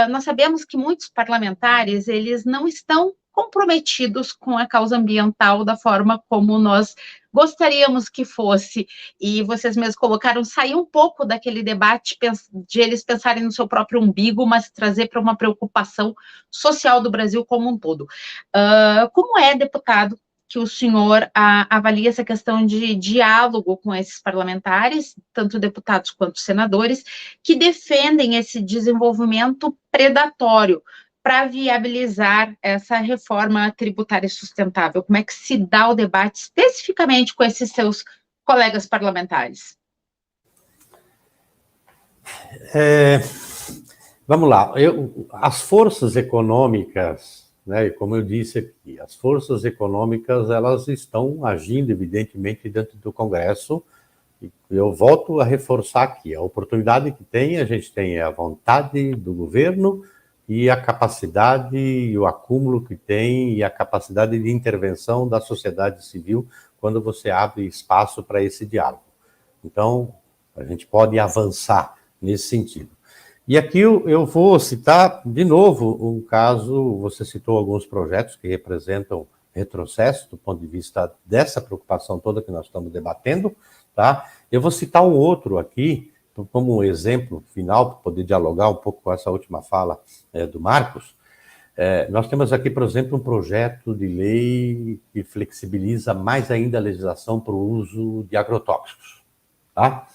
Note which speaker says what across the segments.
Speaker 1: Nós sabemos que muitos parlamentares, eles não estão comprometidos com a causa ambiental da forma como nós gostaríamos que fosse, e vocês mesmos colocaram, sair um pouco daquele debate de eles pensarem no seu próprio umbigo, mas trazer para uma preocupação social do Brasil como um todo. Como é, deputado, que o senhor avalia essa questão de diálogo com esses parlamentares, tanto deputados quanto senadores, que defendem esse desenvolvimento predatório para viabilizar essa reforma tributária sustentável? Como é que se dá o debate especificamente com esses seus colegas parlamentares?
Speaker 2: Vamos lá, as forças econômicas, né, como eu disse aqui, as forças econômicas, elas estão agindo, evidentemente, dentro do Congresso, e eu volto a reforçar aqui, a oportunidade que tem, a gente tem a vontade do governo e a capacidade e o acúmulo que tem e a capacidade de intervenção da sociedade civil quando você abre espaço para esse diálogo. Então, a gente pode avançar nesse sentido. E aqui eu vou citar, de novo, um caso, você citou alguns projetos que representam retrocesso do ponto de vista dessa preocupação toda que nós estamos debatendo, tá? Eu vou citar um outro aqui, como um exemplo final, para poder dialogar um pouco com essa última fala do Marcos. Nós temos aqui, por exemplo, um projeto de lei que flexibiliza mais ainda a legislação para o uso de agrotóxicos, tá?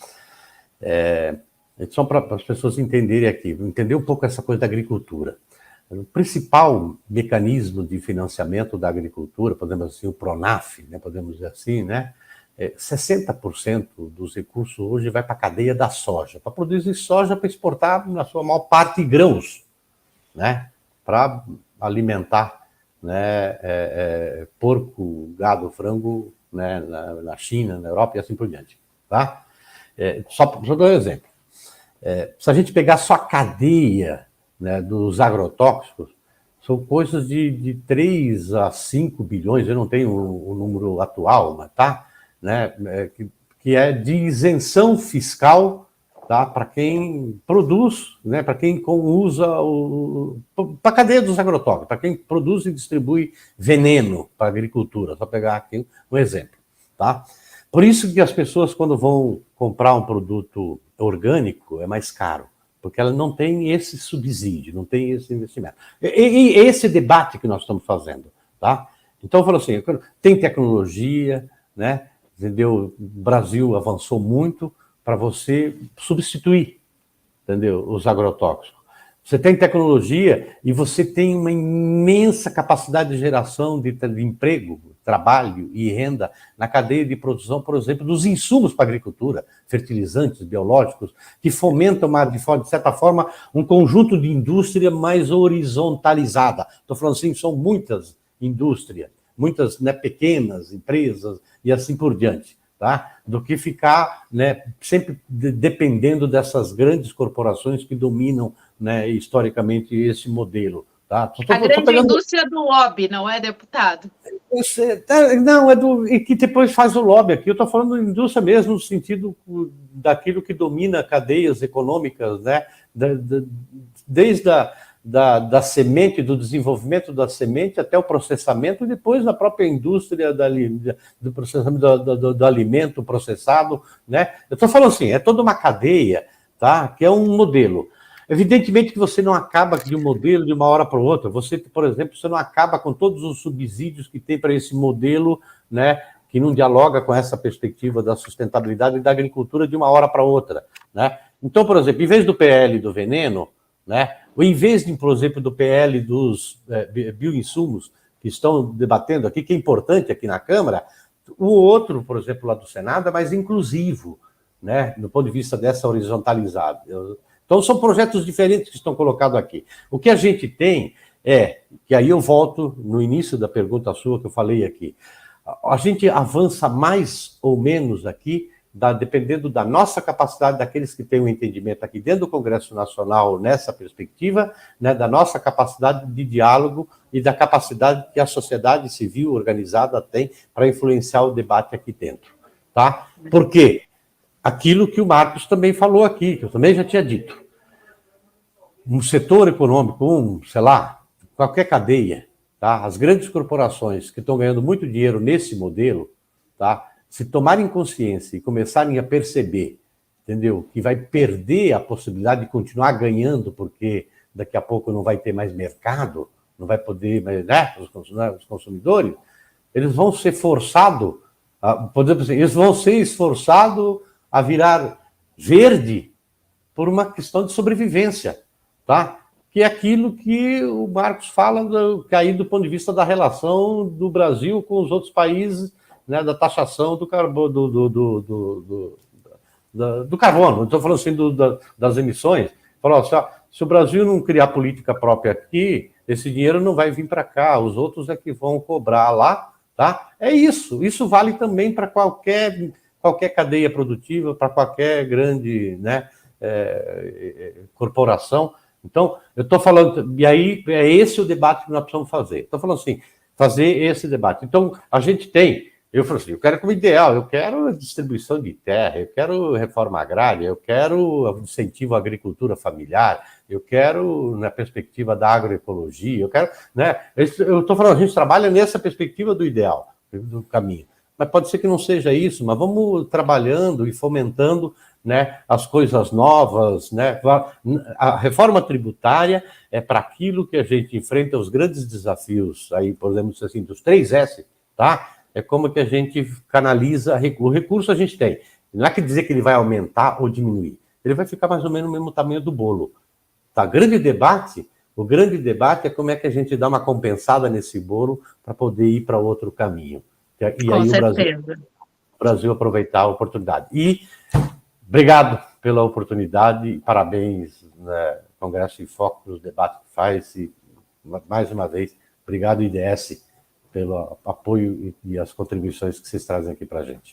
Speaker 2: Só para as pessoas entenderem aqui, entender um pouco essa coisa da agricultura. O principal mecanismo de financiamento da agricultura, podemos dizer assim, o PRONAF, né, podemos dizer assim, né, 60% dos recursos hoje vai para a cadeia da soja, para produzir soja para exportar, na sua maior parte, grãos, né, para alimentar, né, porco, gado, frango, né, na China, na Europa e assim por diante. Tá? Só dar um exemplo. Se a gente pegar só a cadeia, né, dos agrotóxicos, são coisas de 3 a 5 bilhões, eu não tenho o número atual, mas tá, né, que é de isenção fiscal, tá, para quem produz, né, para quem usa para a cadeia dos agrotóxicos, para quem produz e distribui veneno para a agricultura, só pegar aqui um exemplo. Tá? Por isso que as pessoas, quando vão comprar um produto orgânico, é mais caro, porque ela não tem esse subsídio, não tem esse investimento. E esse debate que nós estamos fazendo, tá? Então, eu falo assim, tem tecnologia, né? Entendeu? O Brasil avançou muito para você substituir, entendeu? Os agrotóxicos. Você tem tecnologia e você tem uma imensa capacidade de geração de emprego, trabalho e renda na cadeia de produção, por exemplo, dos insumos para a agricultura, fertilizantes, biológicos, que fomentam, de certa forma, um conjunto de indústria mais horizontalizada. Estou falando assim, são muitas indústrias, muitas, né, pequenas empresas e assim por diante, tá? Do que ficar, né, sempre dependendo dessas grandes corporações que dominam, né, historicamente esse modelo. Tá?
Speaker 1: A grande indústria do lobby, não é, deputado?
Speaker 2: Não, e que depois faz o lobby aqui. Eu estou falando de indústria mesmo, no sentido daquilo que domina cadeias econômicas, né? Desde da semente, do desenvolvimento da semente até o processamento, e depois na própria indústria do processamento do alimento processado. Né? Eu estou falando assim, é toda uma cadeia, tá? Que é um modelo. Evidentemente que você não acaba de um modelo de uma hora para outra. Você, por exemplo, você não acaba com todos os subsídios que tem para esse modelo, né, que não dialoga com essa perspectiva da sustentabilidade e da agricultura de uma hora para outra. Né? Então, por exemplo, em vez do PL do veneno, né, ou em vez, por exemplo, do PL dos bioinsumos que estão debatendo aqui, que é importante aqui na Câmara, o outro, por exemplo, lá do Senado, é mais inclusivo, né, do ponto de vista dessa horizontalizada. Então, são projetos diferentes que estão colocados aqui. O que a gente tem que aí eu volto no início da pergunta sua que eu falei aqui, a gente avança mais ou menos aqui, dependendo da nossa capacidade, daqueles que têm um entendimento aqui dentro do Congresso Nacional nessa perspectiva, né, da nossa capacidade de diálogo e da capacidade que a sociedade civil organizada tem para influenciar o debate aqui dentro. Tá? Por quê? Aquilo que o Marcos também falou aqui, que eu também já tinha dito. um setor econômico, sei lá, qualquer cadeia, tá? As grandes corporações que estão ganhando muito dinheiro nesse modelo, tá? Se tomarem consciência e começarem a perceber, entendeu? Que vai perder a possibilidade de continuar ganhando, porque daqui a pouco não vai ter mais mercado, não vai poder, né? Os consumidores, eles vão ser forçados, por exemplo assim, eles vão ser esforçados a virar verde por uma questão de sobrevivência, tá? Que é aquilo que o Marcos fala, que aí do ponto de vista da relação do Brasil com os outros países, né, da taxação do carbono, do carbono, não estou falando assim das emissões. Falou, se o Brasil não criar política própria aqui, esse dinheiro não vai vir para cá, os outros é que vão cobrar lá, tá? É isso. Isso vale também para qualquer cadeia produtiva, para qualquer grande, né, corporação. Então, eu estou falando, e aí é esse o debate que nós precisamos fazer. Estou falando assim, fazer esse debate. Então, a gente tem, eu falo assim, eu quero como ideal, eu quero distribuição de terra, eu quero reforma agrária, eu quero incentivo à agricultura familiar, eu quero na perspectiva da agroecologia, eu quero, né? Eu estou falando, a gente trabalha nessa perspectiva do ideal, do caminho. Mas pode ser que não seja isso, mas vamos trabalhando e fomentando, né, as coisas novas, né? A reforma tributária é para aquilo que a gente enfrenta os grandes desafios, aí podemos dizer assim, dos 3S, tá? É como que a gente canaliza o recurso a gente tem. Não é que dizer que ele vai aumentar ou diminuir, ele vai ficar mais ou menos no mesmo tamanho do bolo. Tá? O grande debate é como é que a gente dá uma compensada nesse bolo para poder ir para outro caminho. E
Speaker 1: Com
Speaker 2: aí
Speaker 1: certeza.
Speaker 2: o Brasil aproveitar a oportunidade. E obrigado pela oportunidade e parabéns, né, Congresso em Foco, pelos debates que faz. E, mais uma vez, obrigado, IDS, pelo apoio e as contribuições que vocês trazem aqui para a gente.